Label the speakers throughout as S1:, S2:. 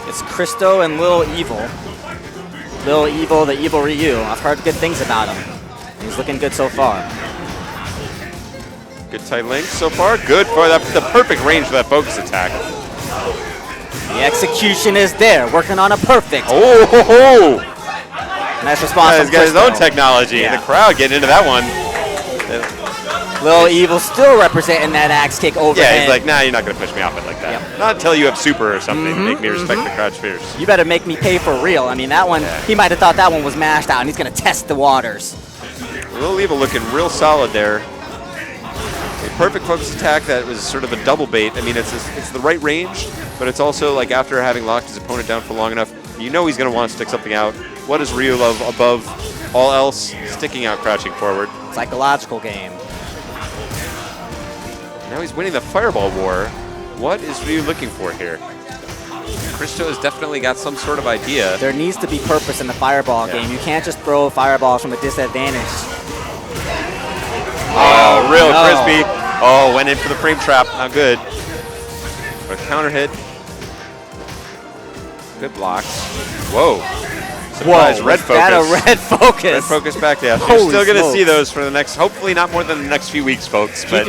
S1: It's Cristo and Lil Evil. Lil Evil, the Evil Ryu. I've heard good things about him. He's looking good so far.
S2: Good tight links so far. Good for the perfect range for that focus attack.
S1: The execution is there, working on a perfect.
S2: Oh, ho, ho.
S1: Nice response.
S2: He's got his own technology.
S1: Yeah.
S2: The crowd getting into that one.
S1: Lil Evil still representing that axe kick overhead.
S2: Yeah, he's like, nah, you're not going to push me off it like that.
S1: Yep.
S2: Not until you have super or something to make me respect the crouch fierce.
S1: You better make me pay for real. I mean, that one, he might have thought that one was mashed out, and he's going to test the waters.
S2: Lil Evil looking real solid there. A perfect focus attack that was sort of a double bait. I mean, it's the right range, but it's also like after having locked his opponent down for long enough, you know he's going to want to stick something out. What does Ryu love above all else? Sticking out, crouching forward.
S1: Psychological game.
S2: Now he's winning the fireball war. What is Ryu looking for here? Cristo has definitely got some sort of idea.
S1: There needs to be purpose in the fireball game. You can't just throw fireballs from a disadvantage.
S2: Oh, real crispy. Oh, went in for the frame trap. Not good. But a counter hit. Good blocks. Whoa. Surprise, red focus.
S1: That a red focus.
S2: Red focus back down. You're still going to see those for the next, hopefully not more than the next few weeks, folks. But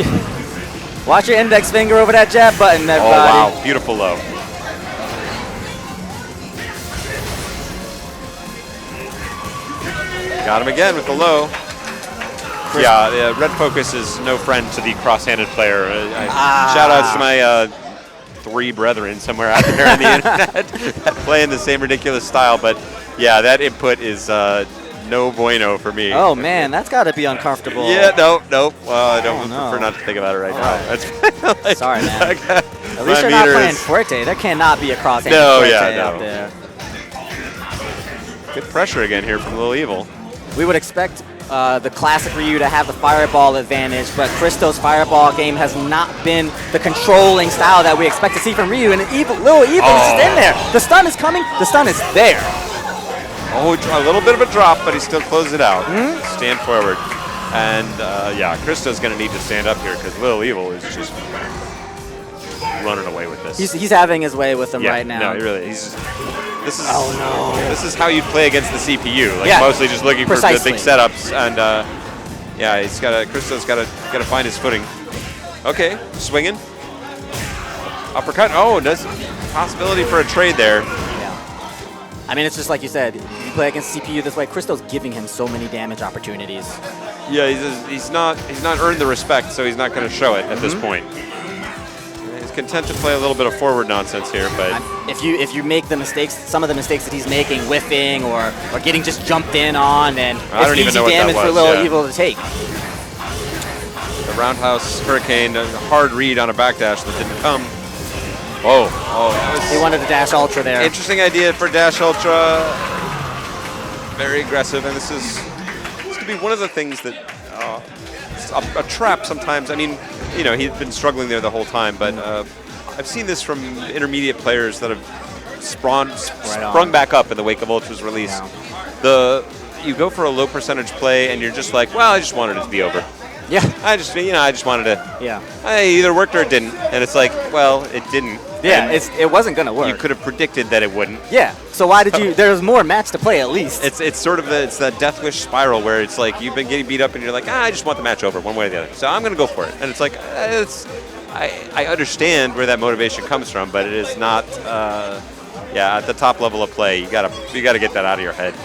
S1: watch your index finger over that jab button, everybody.
S2: Oh, wow. Beautiful low. Got him again with the low. Yeah, red focus is no friend to the cross-handed player. Shout outs to my 3 brethren somewhere out there on the internet playing the same ridiculous style. But yeah, that input is no bueno for me.
S1: Oh man, that's got to be uncomfortable.
S2: Yeah, nope. I don't prefer not to think about it right now. That's like,
S1: sorry, man. At least you're not playing Fuerte. There cannot be a cross-handed Fuerte out there.
S2: Good pressure again here from Lil Evil.
S1: We would expect the classic Ryu to have the fireball advantage, but Cristo's fireball game has not been the controlling style that we expect to see from Ryu. And Lil Evil is just in there. The stun is coming. The stun is there.
S2: Oh, a little bit of a drop, but he still closes it out. Stand forward. And yeah, Cristo's going to need to stand up here because Lil Evil is just running away with this.
S1: He's having his way with him right now.
S2: No, he really is. This is how you play against the CPU. Like mostly just looking for the big setups, and yeah, Cristo's got to find his footing. Okay, swinging, uppercut. Oh, there's possibility for a trade there.
S1: Yeah, I mean it's just like you said. You play against CPU this way. Cristo's giving him so many damage opportunities.
S2: Yeah, he's not earned the respect, so he's not going to show it at this point. Content to play a little bit of forward nonsense here, but
S1: if you make the mistakes, some of the mistakes that he's making, whiffing or getting just jumped in on, then it's easy damage for Lil Evil to take.
S2: The roundhouse hurricane, a hard read on a backdash that didn't come. Oh,
S1: he wanted a dash ultra there.
S2: Interesting idea for dash ultra. Very aggressive, and this could be one of the things that a trap sometimes. I mean, you know, he's been struggling there the whole time, but I've seen this from intermediate players that have sprung back up in the wake of Ultra's release. Yeah. You go for a low percentage play, and you're just like, well, I just wanted it to be over.
S1: Yeah.
S2: I just wanted to.
S1: Yeah.
S2: It either worked or it didn't, and it's like, well, it didn't.
S1: Yeah, it wasn't gonna work.
S2: You could have predicted that it wouldn't.
S1: Yeah. So why did you? There was more match to play at least.
S2: It's sort of it's that death wish spiral where it's like you've been getting beat up and you're like, I just want the match over one way or the other. So I'm gonna go for it. And it's like I understand where that motivation comes from, but it is not. At the top level of play, you gotta get that out of your head.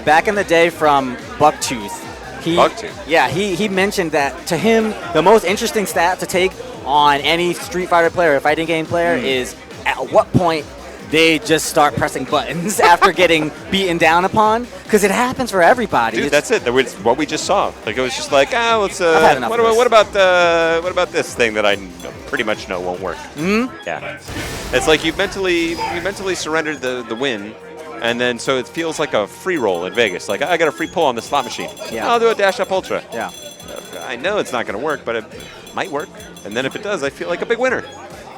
S1: Back in the day from Bucktooth, he mentioned that to him the most interesting stat to take on any Street Fighter player or fighting game player is at what point they just start pressing buttons after getting beaten down upon, because it happens for everybody.
S2: Dude, that's it. That's what we just saw. Like it was just like, let's. What about this thing that I pretty much know won't work? Yeah, it's like you mentally surrendered the win. And then, so it feels like a free roll in Vegas. Like, I got a free pull on the slot machine. Yeah. I'll do a dash up ultra.
S1: Yeah.
S2: I know it's not going to work, but it might work. And then if it does, I feel like a big winner.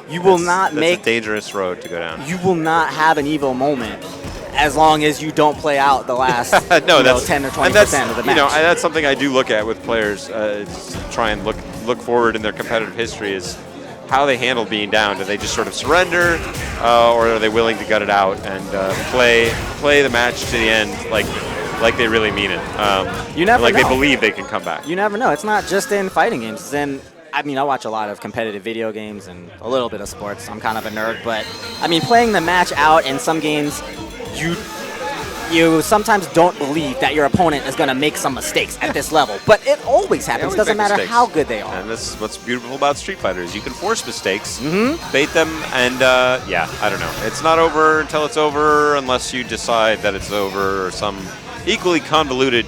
S1: That's
S2: a dangerous road to go down.
S1: You will not have an evil moment as long as you don't play out the last 10 or 20% of the match.
S2: You know, that's something I do look at with players. Try and look forward in their competitive history is, how they handle being down. Do they just sort of surrender, or are they willing to gut it out and play the match to the end like they really mean it?
S1: You never
S2: like
S1: know.
S2: They believe they can come back.
S1: You never know. It's not just in fighting games. It's in, I mean, I watch a lot of competitive video games and a little bit of sports. I'm kind of a nerd, but I mean, playing the match out in some games, you sometimes don't believe that your opponent is going to make some mistakes at this level, but it always happens. It doesn't matter how good they are.
S2: And this is what's beautiful about Street Fighter is you can force mistakes, bait them, and yeah, I don't know. It's not over until it's over unless you decide that it's over or some equally convoluted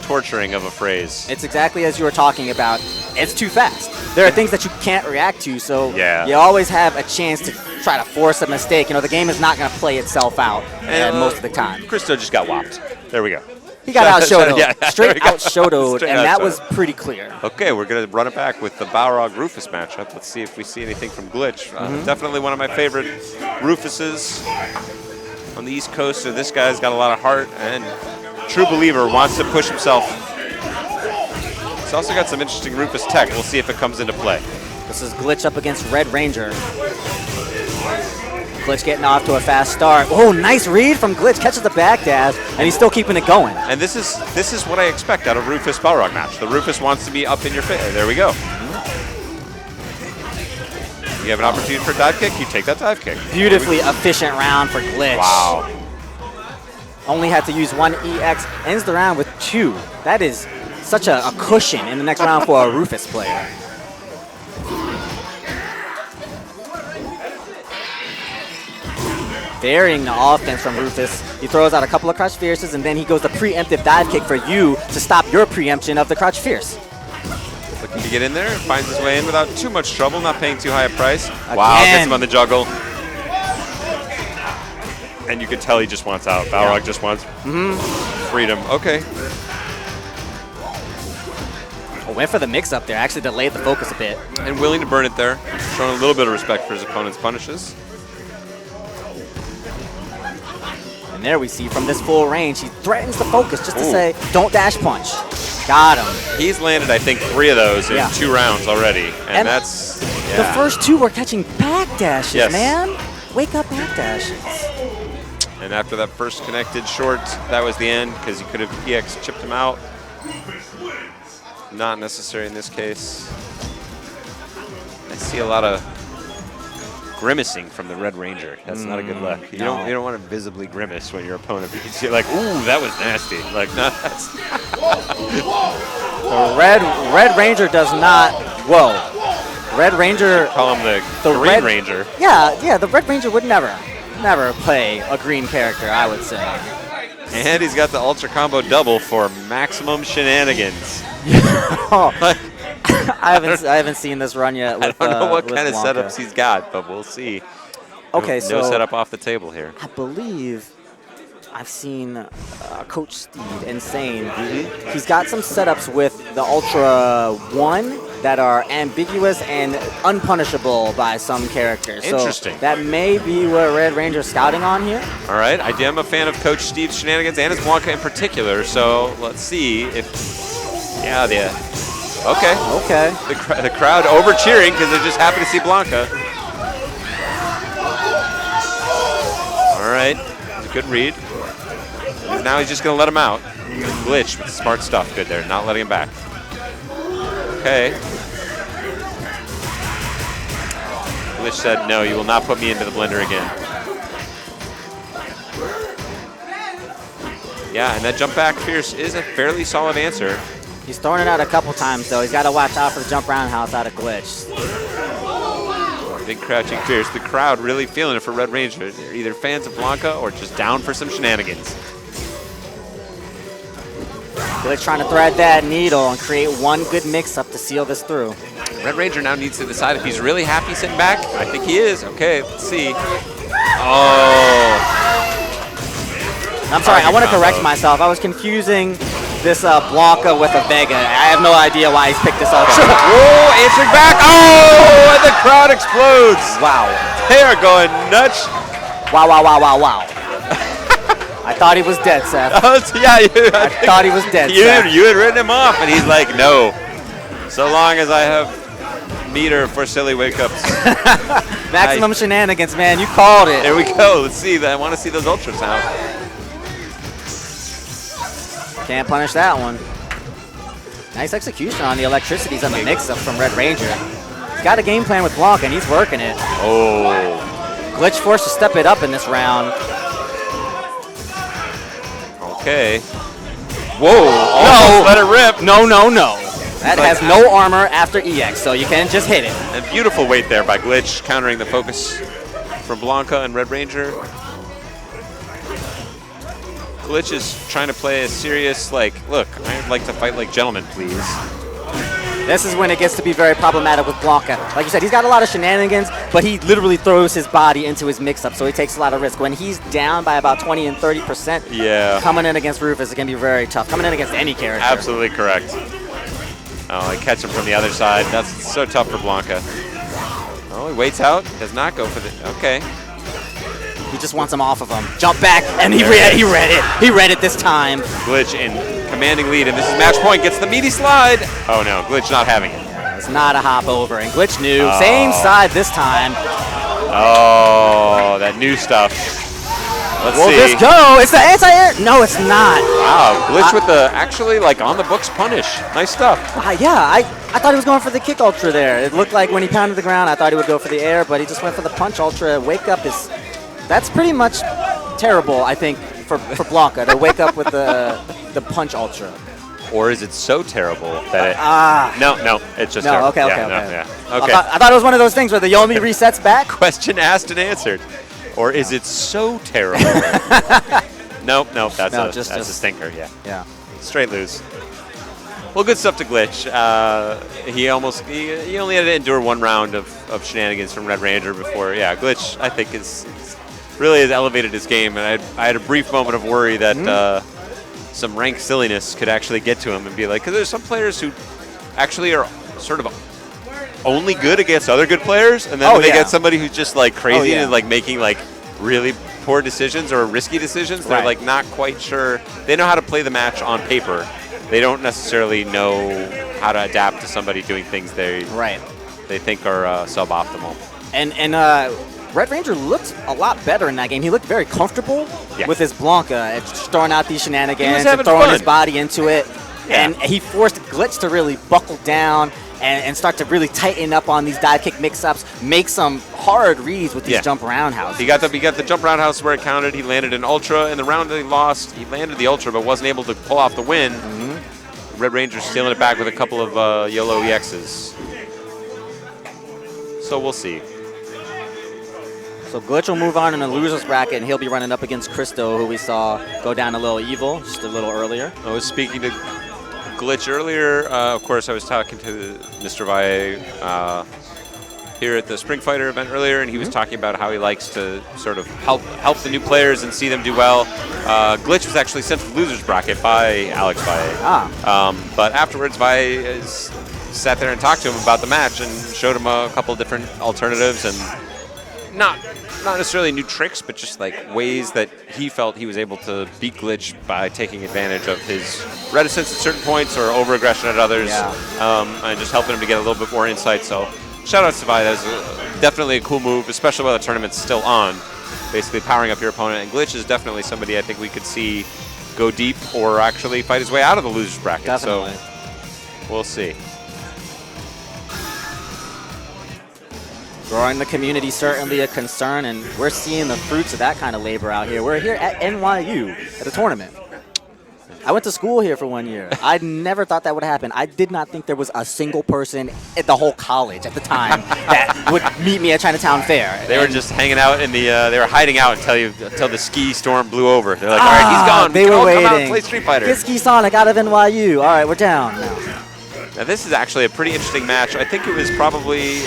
S2: torturing of a phrase.
S1: It's exactly as you were talking about. It's too fast. There are things that you can't react to, so
S2: yeah.
S1: You always have a chance to try to force a mistake. You know, the game is not going to play itself out most of the time.
S2: Cristo just got whopped. There we go.
S1: He got out-shotoed.
S2: Yeah,
S1: Straight out-shotoed, and that
S2: out-shotoed.
S1: was pretty clear.
S2: Okay, we're going to run it back with the Balrog Rufus matchup. Let's see if we see anything from Glitch. Definitely one of my favorite Rufuses on the East Coast. So this guy's got a lot of heart and true believer, wants to push himself. He's also got some interesting Rufus tech. We'll see if it comes into play.
S1: This is Glitch up against Redranger. Glitch getting off to a fast start. Oh, nice read from Glitch. Catches the back dash, and he's still keeping it going.
S2: And this is what I expect out of Rufus Balrog match. The Rufus wants to be up in your face. There we go. You have an opportunity for a dive kick, you take that dive kick.
S1: Beautifully efficient round for Glitch.
S2: Wow.
S1: Only had to use one EX. Ends the round with 2. That is such a cushion in the next round for a Rufus player. Varying the offense from Rufus. He throws out a couple of Crouch Fierces, and then he goes the preemptive dive kick for you to stop your preemption of the Crouch Fierce.
S2: Looking to get in there, finds his way in without too much trouble, not paying too high a price. Wow, gets him on the juggle. And you can tell he just wants out. Balrog just wants freedom. Okay.
S1: Went for the mix-up there, actually delayed the focus a bit.
S2: And willing to burn it there, showing a little bit of respect for his opponent's punishes.
S1: And there we see from this full range, he threatens the focus just to say, don't dash punch. Got him.
S2: He's landed, I think, 3 of those in 2 rounds already. And that's,
S1: the first 2 were catching back dashes, man. Wake up back dashes.
S2: And after that first connected short, that was the end because you could have EX chipped him out. Not necessary in this case. I see a lot of grimacing from the Red Ranger. That's not a good look. You don't want to visibly grimace when your opponent beats you. Like, ooh, that was nasty. Like, no, that's.
S1: The Red Ranger does not. Whoa. Red Ranger.
S2: Call him the Green Ranger.
S1: Yeah. The Red Ranger would never play a green character, I would say.
S2: And he's got the Ultra Combo double for maximum shenanigans.
S1: I haven't seen this run yet. With,
S2: I don't know what kind of
S1: Blanka.
S2: setups he's got, but we'll see.
S1: Okay,
S2: no setup off the table here.
S1: I believe I've seen Coach Steve Insane. He's got some setups with the Ultra 1 that are ambiguous and unpunishable by some characters.
S2: Interesting.
S1: So that may be what Red Ranger's scouting on here.
S2: All right, I am a fan of Coach Steve's shenanigans and his Blanka in particular, so let's see if... Yeah, okay. The crowd over cheering because they're just happy to see Blanka. All right, it's a good read. And now he's just going to let him out. Glitch with smart stuff. Good there, not letting him back. Okay. Glitch said, no, you will not put me into the blender again. Yeah, and that jump back fierce is a fairly solid answer.
S1: He's throwing it out a couple times, though. He's got to watch out for the jump roundhouse out of Glitch.
S2: Big crouching fierce. The crowd really feeling it for Red Ranger. They're either fans of Blanka or just down for some shenanigans.
S1: Glitch trying to thread that needle and create one good mix-up to seal this through.
S2: Red Ranger now needs to decide if he's really happy sitting back. I think he is. Okay, let's see. Oh.
S1: I'm sorry, I want to correct myself. I was confusing this Blanka with a Vega. I have no idea why he's picked this up.
S2: Whoa, answering back. Oh, and the crowd explodes.
S1: Wow.
S2: They are going nuts.
S1: Wow. I thought he was dead, Seth.
S2: I
S1: thought he was dead, Seth.
S2: You had written him off, and he's like, no. So long as I have meter for silly wake-ups.
S1: Maximum shenanigans, man. You called it.
S2: There we go. Let's see. I want to see those ultras now.
S1: Can't punish that one. Nice execution on the electricities on the mix-up from Redranger. He's got a game plan with Blanka, and he's working it.
S2: Oh.
S1: Glitch forced to step it up in this round.
S2: Okay. Whoa. No. Let it rip.
S1: No, no, no. That has no armor after EX, so you can just hit it.
S2: And beautiful weight there by Glitch, countering the focus from Blanka and Redranger. Glitch is trying to play a serious, like, look, I'd like to fight like gentlemen, please.
S1: This is when it gets to be very problematic with Blanka. Like you said, he's got a lot of shenanigans, but he literally throws his body into his mix-up, so he takes a lot of risk. When he's down by about 20 and 30%, coming in against Rufus, it can be very tough. Coming in against any character.
S2: Absolutely correct. Oh, I catch him from the other side. That's so tough for Blanka. Oh, he waits out. Does not go for the... Okay.
S1: He just wants him off of him. Jump back, and he read it. He read it this time.
S2: Glitch in commanding lead, and this is match point. Gets the meaty slide. Oh, no. Glitch not having it.
S1: It's not a hop over, and Glitch knew. Same side this time.
S2: Oh, that new stuff. Let's see.
S1: Will this go? It's the anti-air. No, it's not.
S2: Wow, Glitch with the actually like on the books punish. Nice stuff.
S1: Yeah, I thought he was going for the kick ultra there. It looked like when he pounded the ground, I thought he would go for the air, but he just went for the punch ultra. Wake up is, that's pretty much terrible, I think, for Blanka to wake up with the punch ultra.
S2: Or is it so terrible that it? No, it's just
S1: no.
S2: terrible.
S1: Okay.
S2: Okay.
S1: I thought it was one of those things where the Yomi resets back.
S2: Question asked and answered. Or is it so terrible? Nope. That's a stinker. Yeah. Straight lose. Well, good stuff to Glitch. He only had to endure one round of shenanigans from Redranger before. Yeah, Glitch I think really has elevated his game, and I had a brief moment of worry that some rank silliness could actually get to him and be like, because there's some players who actually are sort of only good against other good players, and then when they get somebody who's just like crazy and like making like really poor decisions or risky decisions, they're like not quite sure. They know how to play the match on paper. They don't necessarily know how to adapt to somebody doing things they think are suboptimal.
S1: And Redranger looked a lot better in that game. He looked very comfortable with his Blanka, just throwing out these shenanigans and throwing his body into it. And he forced Glitch to really buckle down and start to really tighten up on these dive kick mix-ups, make some hard reads with these jump roundhouses.
S2: He got the jump roundhouse where it counted. He landed an ultra. In the round that he lost, he landed the ultra but wasn't able to pull off the win. Redranger stealing it back with a couple of YOLO EXs. So we'll see.
S1: So Glitch will move on in the loser's bracket, and he'll be running up against Cristo, who we saw go down a little evil just a little earlier.
S2: I was speaking to Glitch earlier. Of course, I was talking to Mr. Valle here at the Spring Fighter event earlier, and he was talking about how he likes to sort of help the new players and see them do well. Glitch was actually sent to the loser's bracket by Alex Valle. But afterwards, Valle sat there and talked to him about the match and showed him a couple of different alternatives and not necessarily new tricks, but just like ways that he felt he was able to beat Glitch by taking advantage of his reticence at certain points or over-aggression at others, and just helping him to get a little bit more insight. So shout out to Vi. That was definitely a cool move, especially while the tournament's still on, basically powering up your opponent. And Glitch is definitely somebody I think we could see go deep or actually fight his way out of the loser's bracket.
S1: Definitely.
S2: So we'll see.
S1: Growing the community certainly a concern, and we're seeing the fruits of that kind of labor out here. We're here at NYU at a tournament. I went to school here for 1 year. I never thought that would happen. I did not think there was a single person at the whole college at the time that would meet me at Chinatown Fair.
S2: They were just hanging out in the, they were hiding out until the ski storm blew over. They're like, all right, he's gone.
S1: They were waiting.
S2: Come out and play Street Fighter.
S1: Get Ski Sonic out of NYU. All right, we're down now.
S2: Now this is actually a pretty interesting match. I think it was probably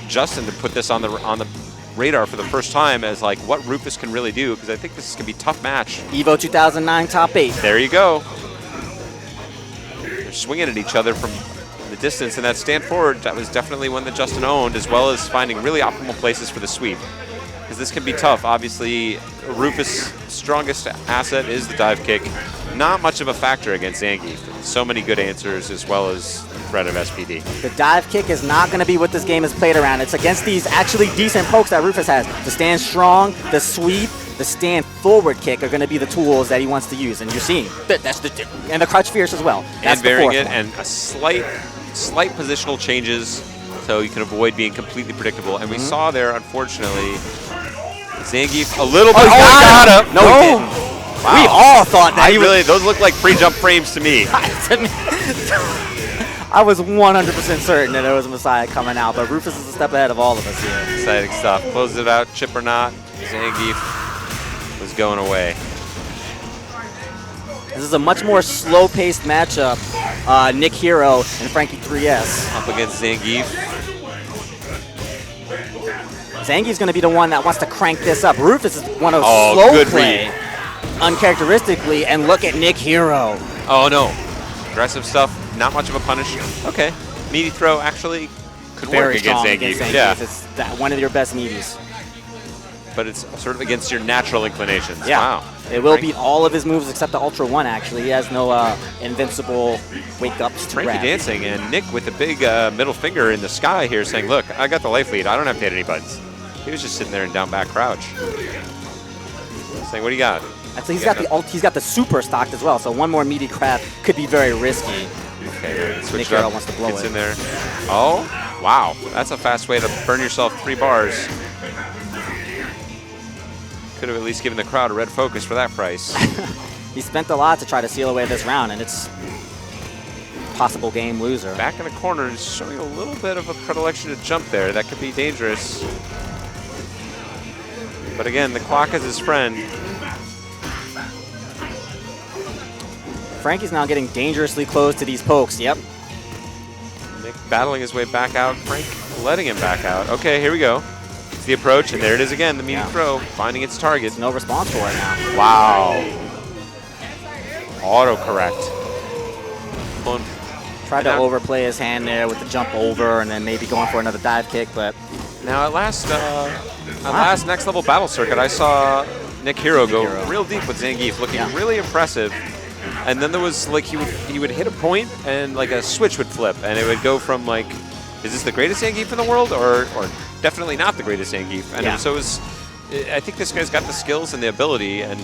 S2: Justin to put this on the radar for the first time as like what Rufus can really do, because I think this is gonna be a tough match.
S1: Evo 2009 top 8.
S2: There you go. They're swinging at each other from the distance, and that stand forward, that was definitely one that Justin owned, as well as finding really optimal places for the sweep. Because this can be tough. Obviously, Rufus' strongest asset is the dive kick. Not much of a factor against Zangief. So many good answers, as well as threat of SPD.
S1: The dive kick is not going to be what this game is played around. It's against these actually decent pokes that Rufus has. The stand strong, the sweep, the stand forward kick are going to be the tools that he wants to use. And you're seeing that's the and the crutch fierce as well. That's
S2: and varying
S1: the
S2: it and a slight positional changes so you can avoid being completely predictable. And we saw there, unfortunately, Zangief a little bit.
S1: Oh, he got him. No, he didn't.
S2: Wow.
S1: We all thought that.
S2: Those look like pre-jump frames to me.
S1: I was 100% certain that there was a Messiah coming out, but Rufus is a step ahead of all of us here.
S2: Exciting stuff. Closes it out, chip or not. Zangief was going away.
S1: This is a much more slow-paced matchup. Nick Hero and Frankie 3S.
S2: Up against Zangief.
S1: Zangief's going to be the one that wants to crank this up. Rufus is one of slow play, uncharacteristically, and look at Nick Hero.
S2: Oh, no. Aggressive stuff. Not much of a punish. Okay. Meaty throw actually could work against Zangief. Yeah.
S1: It's one of your best meaties.
S2: But it's sort of against your natural inclinations.
S1: Yeah.
S2: Wow.
S1: It will beat all of his moves except the Ultra 1, actually. He has no invincible wake-ups to
S2: Frankie
S1: grab.
S2: dancing, and Nick with a big middle finger in the sky here saying, look, I got the life lead. I don't have to hit any buttons. He was just sitting there in down back crouch. Saying, what do you got?
S1: Actually, he's got the super stocked as well, so one more meaty grab could be very risky.
S2: Okay,
S1: Nick Hero wants to blow
S2: Gets
S1: it.
S2: in there. Oh, wow. That's a fast way to burn yourself 3 bars. Could have at least given the crowd a red focus for that price.
S1: He spent a lot to try to seal away this round, and it's possible game loser.
S2: Back in the corner is showing a little bit of a predilection to jump there. That could be dangerous. But again, the clock is his friend.
S1: Frankie's now getting dangerously close to these pokes. Yep.
S2: Nick battling his way back out. Frank letting him back out. Okay, here we go. It's the approach, and there it is again. The meaty throw, finding its target.
S1: No response for it now.
S2: Wow. Autocorrect.
S1: Tried to overplay his hand there with the jump over, and then maybe going for another dive kick, but
S2: now at last next level battle circuit, I saw Nick Hero go real deep with Zangief, looking really impressive. And then there was like he would hit a point and like a switch would flip, and it would go from like, is this the greatest Zangief in the world, or definitely not the greatest Zangief? And so I think this guy's got the skills and the ability, and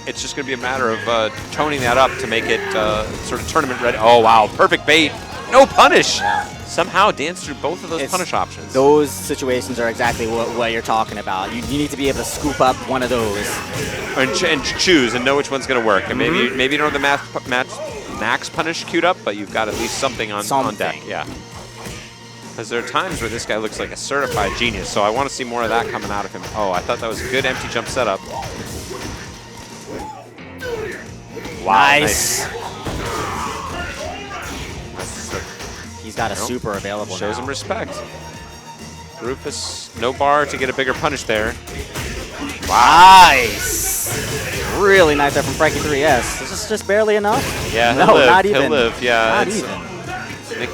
S2: it's just going to be a matter of toning that up to make it sort of tournament ready. Oh wow, perfect bait, no punish. Somehow dance through both of those punish options.
S1: Those situations are exactly what you're talking about. You need to be able to scoop up one of those.
S2: And choose and know which one's going to work. And maybe you don't have the max punish queued up, but you've got at least something on deck. Yeah. Because there are times where this guy looks like a certified genius, so I want to see more of that coming out of him. Oh, I thought that was a good empty jump setup. Wow, nice.
S1: He's got a super available
S2: Shows
S1: now.
S2: him respect. Rufus, no bar to get a bigger punish there.
S1: Nice. Really nice there from Frankie 3S. Is this just barely enough?
S2: Yeah,
S1: no, not even.
S2: He'll live, yeah.
S1: Not even.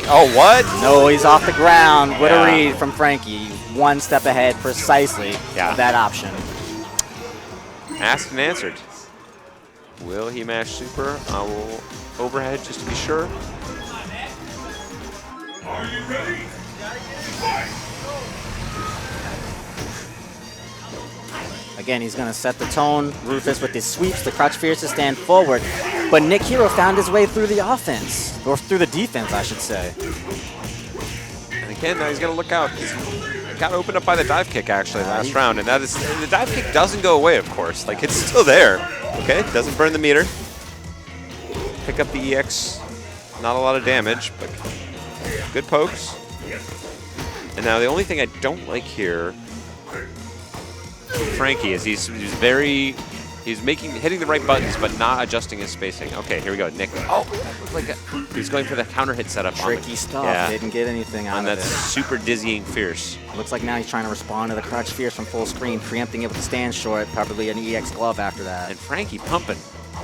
S2: Oh, what?
S1: No, he's off the ground. What a read from Frankie. One step ahead precisely of that option.
S2: Asked and answered. Will he mash super? I will overhead just to be sure.
S3: Are you ready?
S1: Again, he's going to set the tone. Rufus with his sweeps, the crouch fierce to stand forward. But Nick Hero found his way through the offense, or through the defense, I should say.
S2: And again, now he's got to look out. He's got opened up by the dive kick, actually, last round. And that is, the dive kick doesn't go away, of course. Like, it's still there. Okay, doesn't burn the meter. Pick up the EX. Not a lot of damage, but good pokes. And now the only thing I don't like here, Frankie, is he's hitting the right buttons, but not adjusting his spacing. Okay, here we go, Nick. Oh, that looked like he's going for the counter hit setup.
S1: Tricky stuff. Didn't get anything out of it.
S2: And that's super dizzying fierce.
S1: Looks like now he's trying to respond to the crouch fierce from full screen, preempting it with the stand short, probably an EX glove after that.
S2: And Frankie pumping.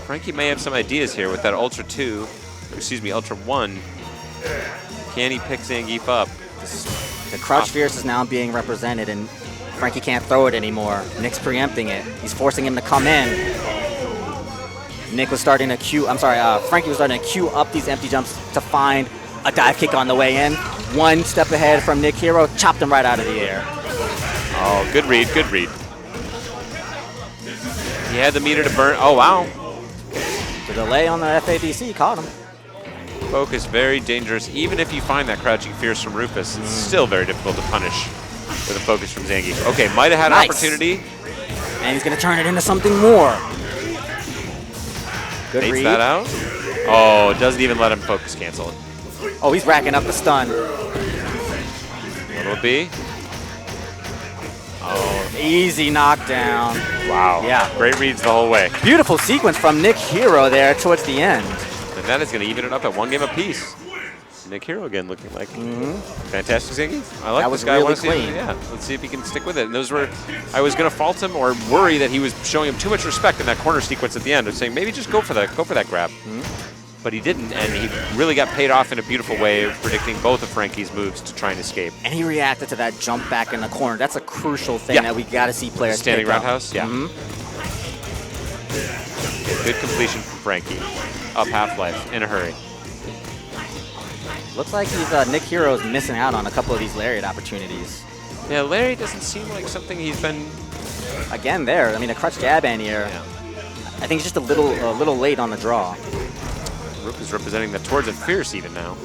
S2: Frankie may have some ideas here with that Ultra 1. Can he pick Zangief up?
S1: The crouch fierce is now being represented, and Frankie can't throw it anymore. Nick's preempting it. He's forcing him to come in. Frankie was starting to queue up these empty jumps to find a dive kick on the way in. One step ahead from Nick Hero, chopped him right out of the air.
S2: Oh, good read, good read. He had the meter to burn. Oh, wow.
S1: The delay on the FADC caught him.
S2: Focus, very dangerous. Even if you find that crouching fierce from Rufus, it's still very difficult to punish with a focus from Zangief. Okay, might have had an opportunity.
S1: And he's going to turn it into something more. Good
S2: Baits
S1: read.
S2: that out. Oh, it doesn't even let him focus cancel it.
S1: Oh, he's racking up the stun.
S2: Little B.
S1: Oh, easy knockdown.
S2: Wow.
S1: Yeah.
S2: Great reads the whole way.
S1: Beautiful sequence from Nick Hero there towards the end.
S2: And that is going to even it up at 1 game apiece. Nick Hero again looking like fantastic Zangief. I like
S1: That
S2: this
S1: was
S2: guy.
S1: really
S2: I see
S1: clean.
S2: yeah, let's see if he can stick with it. And those were, I was going to fault him or worry that he was showing him too much respect in that corner sequence at the end of saying maybe just go for that grab. But he didn't, and he really got paid off in a beautiful way of predicting both of Frankie's moves to try and escape.
S1: And he reacted to that jump back in the corner. That's a crucial thing that we got to see players
S2: standing
S1: pick up.
S2: roundhouse, yeah. Good completion from Frankie. Up half-life in a hurry.
S1: Looks like he's Nick Hero's missing out on a couple of these lariat opportunities.
S2: Yeah, Larry doesn't seem like something he's been...
S1: Again there, I mean, a crutch jab in here.
S2: Yeah.
S1: I think he's just a little late on the draw.
S2: Rook is representing the towards and fierce even now.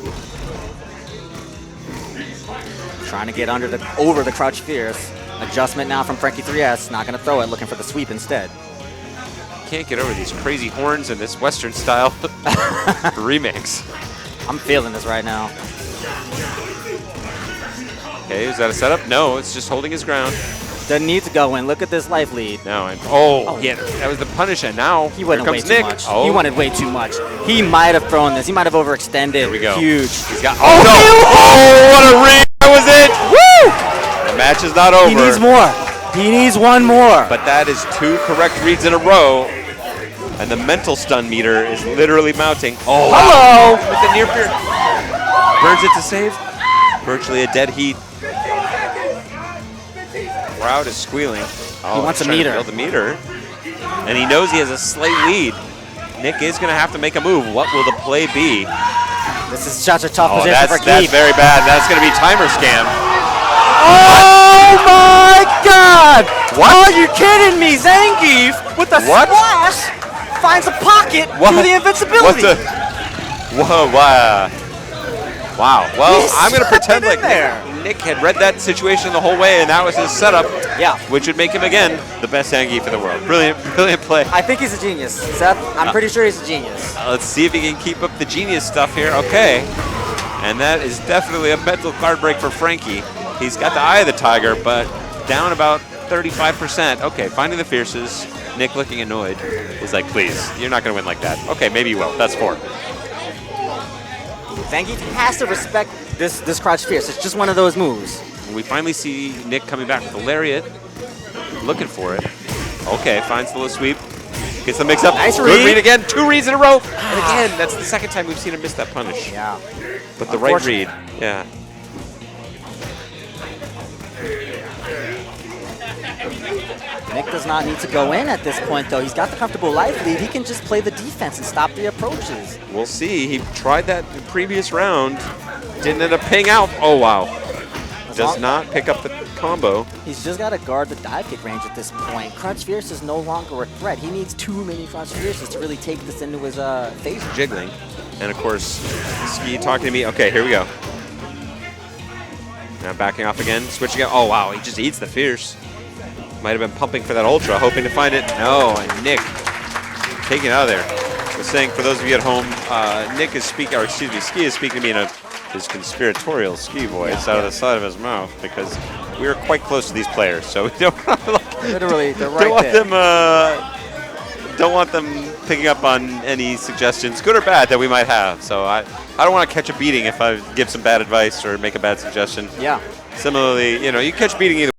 S1: Trying to get over the crouch fierce. Adjustment now from Frankie 3S. Not going to throw it, looking for the sweep instead.
S2: Can't get over these crazy horns and this Western style remix.
S1: I'm feeling this right now.
S2: Okay, is that a setup? No, it's just holding his ground.
S1: Doesn't need to go in. Look at this life lead.
S2: No, and yeah, that was the punish, and now
S1: he wanted way too much.
S2: Oh.
S1: He wanted way too much. He might have thrown this. He might have overextended.
S2: Here we go.
S1: Huge.
S2: He's got. Oh no! Oh, what a read! That was it. Woo! The match is not over.
S1: He needs more. He needs one more.
S2: But that is 2 correct reads in a row, and the mental stun meter is literally mounting. Oh,
S1: hello!
S2: With the near fear, burns it to save. Virtually a dead heat. Crowd is squealing. Oh,
S1: he wants a
S2: trying to
S1: meter.
S2: build the meter, and he knows he has a slight lead. Nick is going to have to make a move. What will the play be?
S1: This is such a tough position for Keith.
S2: That's very bad. That's going to be timer scam.
S1: Oh my God! What? Are you kidding me? Zangief with the splash finds a pocket through the invincibility.
S2: Whoa! Wow! Wow. Well, I'm going to pretend like Nick had read that situation the whole way, and that was his setup.
S1: Yeah.
S2: Which would make him again the best Zangief in the world. Brilliant, brilliant play.
S1: I think he's a genius, Seth. I'm pretty sure he's a genius.
S2: Let's see if he can keep up the genius stuff here. Okay. And that is definitely a mental card break for Frankie. He's got the eye of the tiger, but down about 35%. Okay, finding the fierces. Nick looking annoyed. He's like, please, you're not going to win like that. Okay, maybe you will. That's 4.
S1: Zangief has to respect this crouch fierce. It's just one of those moves.
S2: We finally see Nick coming back with the lariat. Looking for it. Okay, finds the low sweep. Gets the mix up.
S1: Nice read.
S2: Good read again. 2 reads in a row. And again, that's the second time we've seen him miss that punish.
S1: Yeah.
S2: But the right read. Yeah.
S1: Nick does not need to go in at this point, though. He's got the comfortable life lead. He can just play the defense and stop the approaches.
S2: We'll see. He tried that in the previous round. Didn't end up paying out. Oh, wow. Does not pick up the combo.
S1: He's just got to guard the dive kick range at this point. Crunch Fierce is no longer a threat. He needs too many Crunch Fierces to really take this into his face.
S2: Jiggling. And, of course, Ski talking to me. Okay, here we go. Now backing off again. Switching out. Oh, wow. He just eats the Fierce. Might have been pumping for that Ultra, hoping to find it. No, and Nick taking it out of there. I was saying, for those of you at home, Nick is speaking, or excuse me, Ski is speaking to me in his conspiratorial Ski voice out of the side of his mouth, because we are quite close to these players, so we don't
S1: literally, they're right there.
S2: Don't want them picking up on any suggestions, good or bad, that we might have. So I don't want to catch a beating if I give some bad advice or make a bad suggestion.
S1: Yeah.
S2: Similarly, you know, you catch beating either